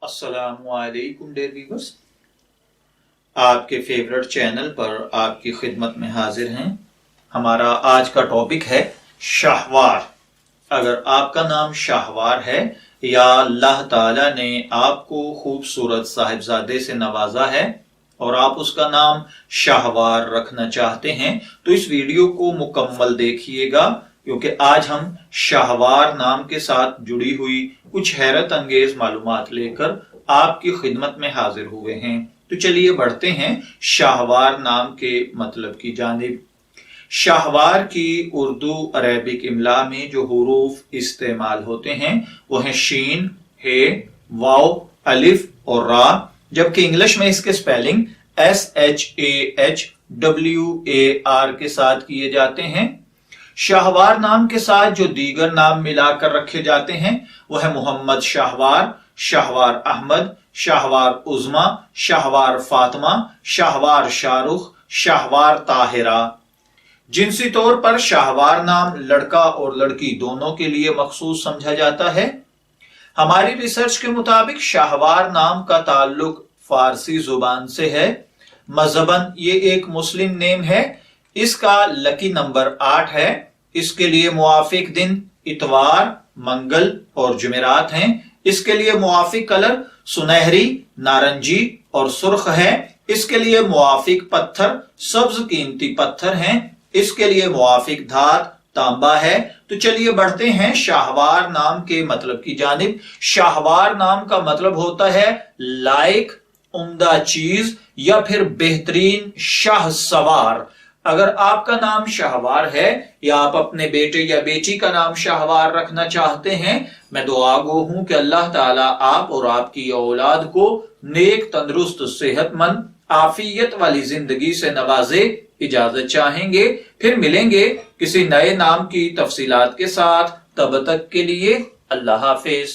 अस्सलामुअलैकुम dear viewers, आपके favourite channel पर आपकी खिदमत में हाजिर हैं। हमारा आज का टॉपिक है शाहवार। अगर आपका नाम शाहवार है या अल्लाह ताला ने आपको खूबसूरत साहिबजादे से नवाजा है और आप उसका नाम शाहवार रखना चाहते हैं तो इस वीडियो को मुकम्मल देखिएगा, क्योंकि आज हम शाहवार नाम के साथ जुड़ी हुई कुछ हैरत अंगेज मालूमात लेकर आपकी खिदमत में हाजिर हुए हैं। तो चलिए बढ़ते हैं शाहवार नाम के मतलब की जानिब। शाहवार की उर्दू अरेबिक इमला में जो हुरूफ इस्तेमाल होते हैं वो हैं शीन, हे, वाव, अलिफ और रा, जबकि इंग्लिश में इसके स्पेलिंग SHAHWAR के साथ किए जाते हैं। शाहवार नाम के साथ जो दीगर नाम मिलाकर रखे जाते हैं वो है मोहम्मद शाहवार, शाहवार अहमद, शाहवार उज़्मा, शाहवार फातिमा, शाहवार शाहरुख, शाहवार ताहिरा। जिनसी तौर पर शाहवार नाम लड़का और लड़की दोनों के लिए मखसूस समझा जाता है। हमारी रिसर्च के मुताबिक शाहवार नाम का ताल्लुक फारसी जुबान से है। मजहबन ये एक मुस्लिम नेम है। इसका लकी नंबर 8 है। इसके लिए मुआफिक दिन इतवार, मंगल और जुमेरात हैं। इसके लिए मुआफिक कलर सुनहरी, नारंगी और सुर्ख है। इसके लिए मुआफिक पत्थर सब्ज कीमती पत्थर हैं। इसके लिए मुआफिक धात तांबा है। तो चलिए बढ़ते हैं शाहवार नाम के मतलब की जानिब। शाहवार नाम का मतलब होता है लायक, उम्दा चीज या फिर बेहतरीन शाह सवार। अगर आपका नाम शाहवार है या आप अपने बेटे या बेटी का नाम शाहवार रखना चाहते हैं, मैं दुआगो हूं कि अल्लाह ताला आप और आपकी औलाद को नेक, तंदुरुस्त, सेहतमंद, आफियत वाली जिंदगी से नवाजे। इजाजत चाहेंगे, फिर मिलेंगे किसी नए नाम की तफसीलात के साथ। तब तक के लिए अल्लाह हाफिज।